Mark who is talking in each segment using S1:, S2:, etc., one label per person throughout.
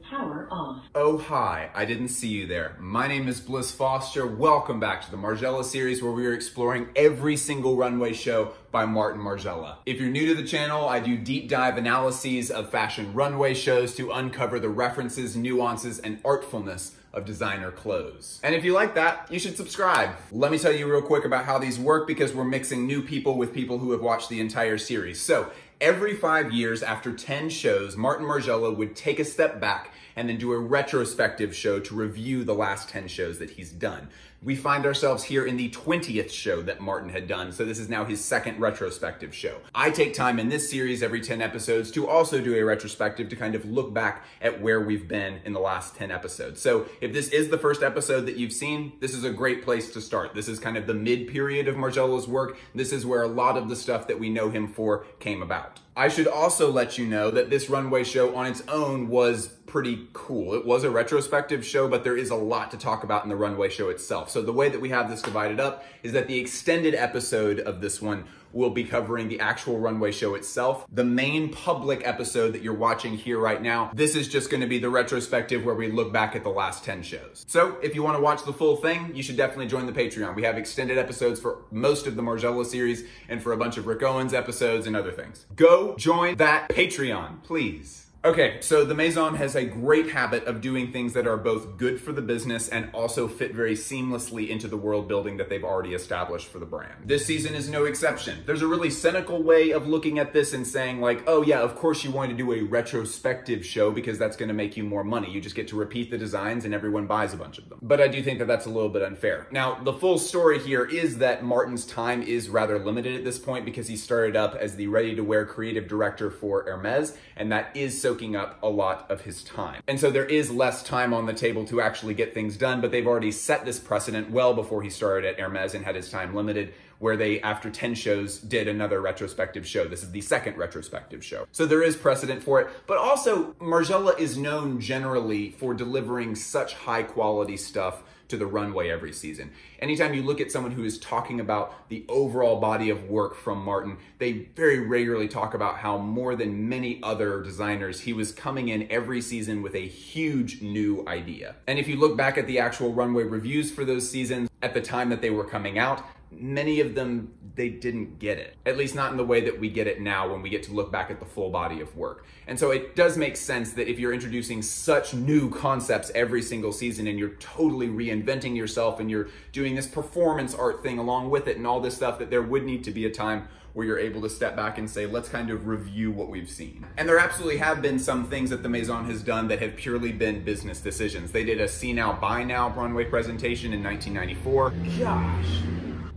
S1: Power off.
S2: Oh, hi. I didn't see you there. My name is Bliss Foster. Welcome back to the Margiela series where we are exploring every single runway show by Martin Margiela. If you're new to the channel, I do deep dive analyses of fashion runway shows to uncover the references, nuances, and artfulness of designer clothes. And if you like that, you should subscribe. Let me tell you real quick about how these work because we're mixing new people with people who have watched the entire series. So every 5 years after 10 shows, Martin Margiela would take a step back and then do a retrospective show to review the last 10 shows that he's done. We find ourselves here in the 20th show that Martin had done, so this is now his second retrospective show. I take time in this series every 10 episodes to also do a retrospective to kind of look back at where we've been in the last 10 episodes. So if this is the first episode that you've seen, this is a great place to start. This is kind of the mid-period of Margiela's work. This is where a lot of the stuff that we know him for came about. I should also let you know that this runway show on its own was pretty cool. It was a retrospective show, but there is a lot to talk about in the runway show itself. So the way that we have this divided up is that the extended episode of this one will be covering the actual runway show itself. The main public episode that you're watching here right now, this is just going to be the retrospective where we look back at the last 10 shows. So if you want to watch the full thing, you should definitely join the Patreon. We have extended episodes for most of the Margiela series and for a bunch of Rick Owens episodes and other things. Go join that Patreon, please. Okay, so the Maison has a great habit of doing things that are both good for the business and also fit very seamlessly into the world building that they've already established for the brand. This season is no exception. There's a really cynical way of looking at this and saying like, oh yeah, of course you want to do a retrospective show because that's going to make you more money. You just get to repeat the designs and everyone buys a bunch of them. But I do think that that's a little bit unfair. Now, the full story here is that Martin's time is rather limited at this point because he started up as the ready-to-wear creative director for Hermes, and that is soaking up a lot of his time. And so there is less time on the table to actually get things done, but they've already set this precedent well before he started at Hermes and had his time limited, where they, after 10 shows, did another retrospective show. This is the second retrospective show. So there is precedent for it, but also Margiela is known generally for delivering such high quality stuff to the runway every season. Anytime you look at someone who is talking about the overall body of work from Martin, they very regularly talk about how more than many other designers, he was coming in every season with a huge new idea. And if you look back at the actual runway reviews for those seasons, at the time that they were coming out, many of them, they didn't get it. At least not in the way that we get it now when we get to look back at the full body of work. And so it does make sense that if you're introducing such new concepts every single season and you're totally reinventing yourself and you're doing this performance art thing along with it and all this stuff, that there would need to be a time where you're able to step back and say, let's kind of review what we've seen. And there absolutely have been some things that the Maison has done that have purely been business decisions. They did a See Now, Buy Now runway presentation in 1994. Gosh.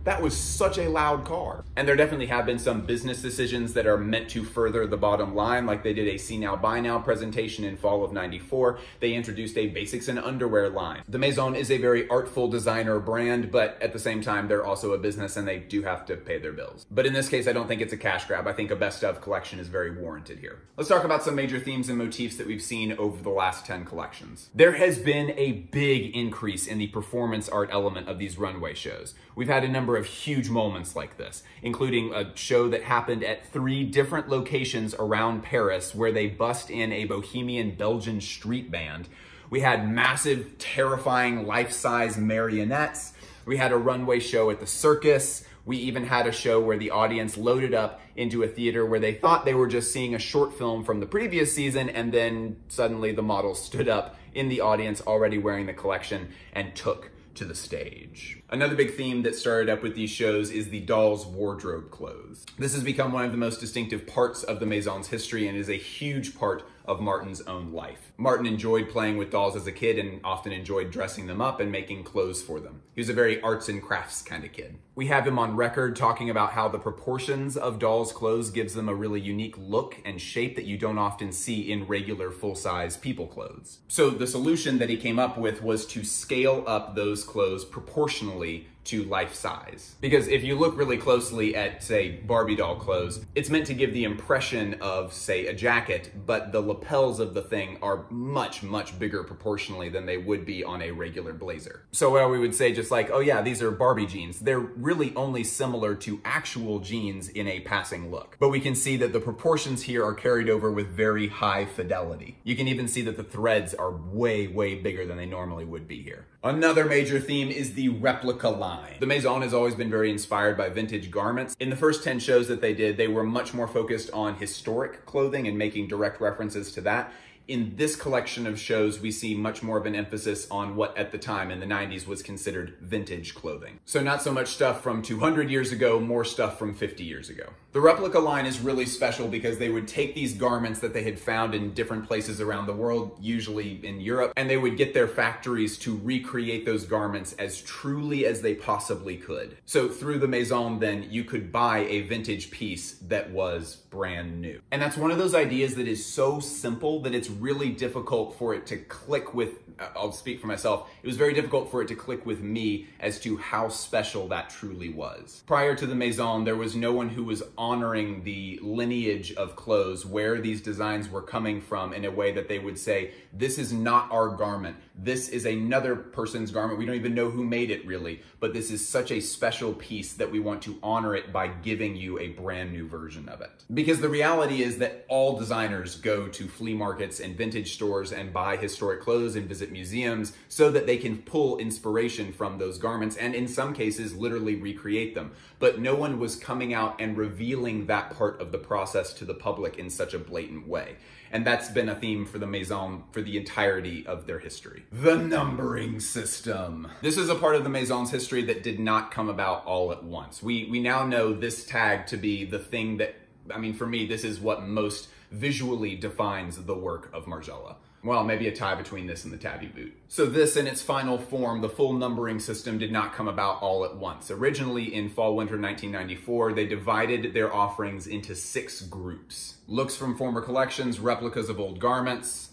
S2: That was such a loud car. And there definitely have been some business decisions that are meant to further the bottom line, like they did a See Now, Buy Now presentation in fall of '94. They introduced a basics and underwear line. The Maison is a very artful designer brand, but at the same time, they're also a business and they do have to pay their bills. But in this case, I don't think it's a cash grab. I think a best of collection is very warranted here. Let's talk about some major themes and motifs that we've seen over the last 10 collections. There has been a big increase in the performance art element of these runway shows. We've had a number of huge moments like this, including a show that happened at 3 different locations around Paris where they bust in a bohemian Belgian street band. We had massive, terrifying, life-size marionettes. We had a runway show at the circus. We even had a show where the audience loaded up into a theater where they thought they were just seeing a short film from the previous season, and then suddenly the models stood up in the audience already wearing the collection and took to the stage. Another big theme that started up with these shows is the doll's wardrobe clothes. This has become one of the most distinctive parts of the Maison's history and is a huge part of Martin's own life. Martin enjoyed playing with dolls as a kid and often enjoyed dressing them up and making clothes for them. He was a very arts and crafts kind of kid. We have him on record talking about how the proportions of dolls' clothes gives them a really unique look and shape that you don't often see in regular full-size people clothes. So the solution that he came up with was to scale up those clothes proportionally to life size. Because if you look really closely at, say, Barbie doll clothes, it's meant to give the impression of, say, a jacket, but the lapels of the thing are much, much bigger proportionally than they would be on a regular blazer. So while we would say just like, oh yeah, these are Barbie jeans, they're really only similar to actual jeans in a passing look. But we can see that the proportions here are carried over with very high fidelity. You can even see that the threads are way, way bigger than they normally would be here. Another major theme is the replica line. The Maison has always been very inspired by vintage garments. In the first 10 shows that they did, they were much more focused on historic clothing and making direct references to that. In this collection of shows, we see much more of an emphasis on what at the time in the 90s was considered vintage clothing. So not so much stuff from 200 years ago, more stuff from 50 years ago. The replica line is really special because they would take these garments that they had found in different places around the world, usually in Europe, and they would get their factories to recreate those garments as truly as they possibly could. So through the Maison, then, you could buy a vintage piece that was brand new. And that's one of those ideas that is so simple that it's really difficult for it to click with, I'll speak for myself, it was very difficult for it to click with me as to how special that truly was. Prior to the Maison, there was no one who was honoring the lineage of clothes, where these designs were coming from, in a way that they would say, this is not our garment. This is another person's garment. We don't even know who made it really, but this is such a special piece that we want to honor it by giving you a brand new version of it. Because the reality is that all designers go to flea markets and vintage stores and buy historic clothes and visit museums so that they can pull inspiration from those garments and in some cases literally recreate them. But no one was coming out and revealing that part of the process to the public in such a blatant way. And that's been a theme for the Maison for the entirety of their history. The numbering system. This is a part of the Maison's history that did not come about all at once. We now know this tag to be the thing that, I mean, for me, this is what most visually defines the work of Margiela. Well, maybe a tie between this and the tabby boot. So this in its final form, the full numbering system, did not come about all at once. Originally in fall-winter 1994, they divided their offerings into 6 groups. Looks from former collections, replicas of old garments,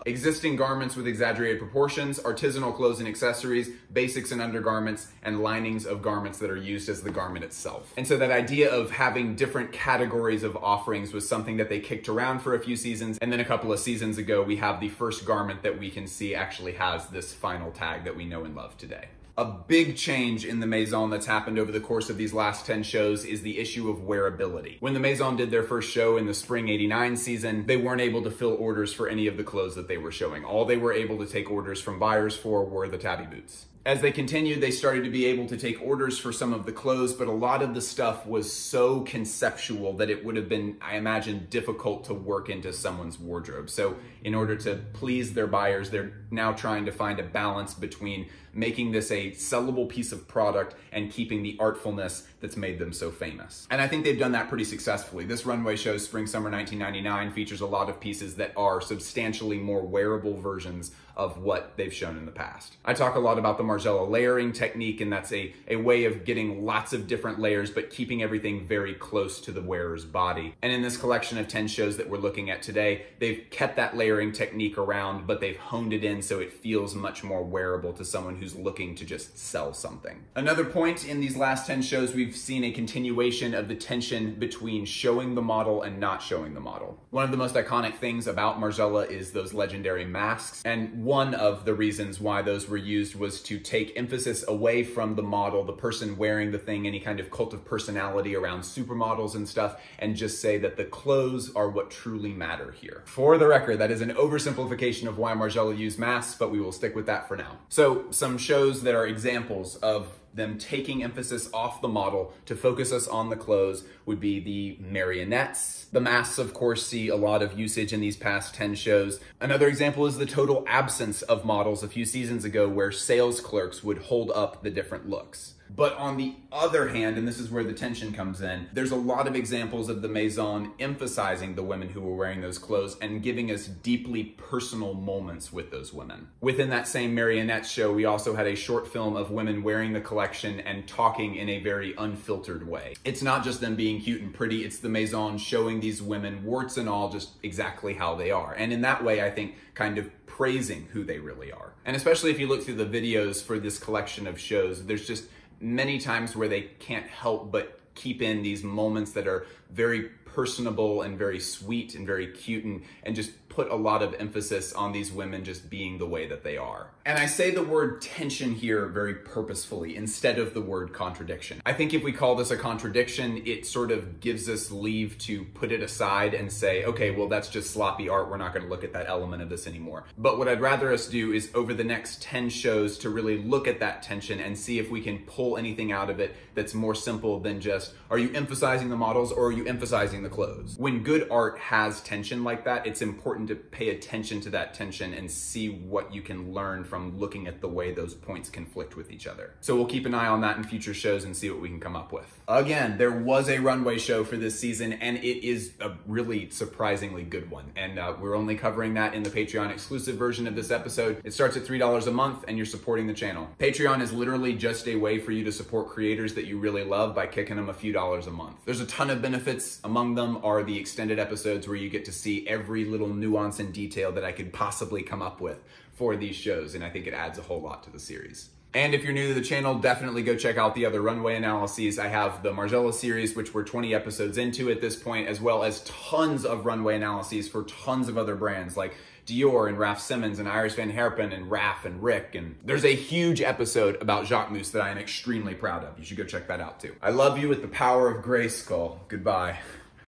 S2: existing garments with exaggerated proportions, artisanal clothes and accessories, basics and undergarments, and linings of garments that are used as the garment itself. And so that idea of having different categories of offerings was something that they kicked around for a few seasons, and then a couple of seasons ago, we have the first garment that we can see actually has this final tag that we know and love today. A big change in the Maison that's happened over the course of these last 10 shows is the issue of wearability. When the Maison did their first show in the spring '89 season, they weren't able to fill orders for any of the clothes that they were showing. All they were able to take orders from buyers for were the tabby boots. As they continued, they started to be able to take orders for some of the clothes, but a lot of the stuff was so conceptual that it would have been, I imagine, difficult to work into someone's wardrobe. So in order to please their buyers, they're now trying to find a balance between making this a sellable piece of product and keeping the artfulness that's made them so famous. And I think they've done that pretty successfully. This runway show, Spring/Summer 1999, features a lot of pieces that are substantially more wearable versions of what they've shown in the past. I talk a lot about the Margiela layering technique, and that's a way of getting lots of different layers, but keeping everything very close to the wearer's body. And in this collection of 10 shows that we're looking at today, they've kept that layering technique around, but they've honed it in so it feels much more wearable to someone who's looking to just sell something. Another point in these last 10 shows, we've seen a continuation of the tension between showing the model and not showing the model. One of the most iconic things about Margiela is those legendary masks, and one of the reasons why those were used was to take emphasis away from the model, the person wearing the thing, any kind of cult of personality around supermodels and stuff, and just say that the clothes are what truly matter here. For the record, that is an oversimplification of why Margiela used masks, but we will stick with that for now. So some shows that are examples of them taking emphasis off the model to focus us on the clothes would be the marionettes. The masks, of course, see a lot of usage in these past 10 shows. Another example is the total absence of models a few seasons ago, where sales clerks would hold up the different looks. But on the other hand, and this is where the tension comes in, there's a lot of examples of the Maison emphasizing the women who were wearing those clothes and giving us deeply personal moments with those women. Within that same marionette show, we also had a short film of women wearing the collection and talking in a very unfiltered way. It's not just them being cute and pretty, it's the Maison showing these women, warts and all, just exactly how they are. And in that way, I think, kind of praising who they really are. And especially if you look through the videos for this collection of shows, there's just many times where they can't help but keep in these moments that are very personable and very sweet and very cute, and just put a lot of emphasis on these women just being the way that they are. And I say the word tension here very purposefully instead of the word contradiction. I think if we call this a contradiction, it sort of gives us leave to put it aside and say, okay, well, that's just sloppy art. We're not going to look at that element of this anymore. But what I'd rather us do is over the next 10 shows to really look at that tension and see if we can pull anything out of it that's more simple than just, are you emphasizing the models or are you emphasizing the clothes? When good art has tension like that, it's important to pay attention to that tension and see what you can learn from looking at the way those points conflict with each other. So we'll keep an eye on that in future shows and see what we can come up with. Again, there was a runway show for this season, and it is a really surprisingly good one. And we're only covering that in the Patreon exclusive version of this episode. It starts at $3 a month and you're supporting the channel. Patreon is literally just a way for you to support creators that you really love by kicking them a few dollars a month. There's a ton of benefits. Among them are the extended episodes where you get to see every little nuance and detail that I could possibly come up with for these shows, and I think it adds a whole lot to the series. And if you're new to the channel, definitely go check out the other runway analyses. I have the Margiela series, which we're 20 episodes into at this point, as well as tons of runway analyses for tons of other brands like Dior and Raf Simons and Iris Van Herpen and Raf and Rick. And there's a huge episode about Jacquemus that I am extremely proud of. You should go check that out too. I love you with the power of Grayskull. Goodbye.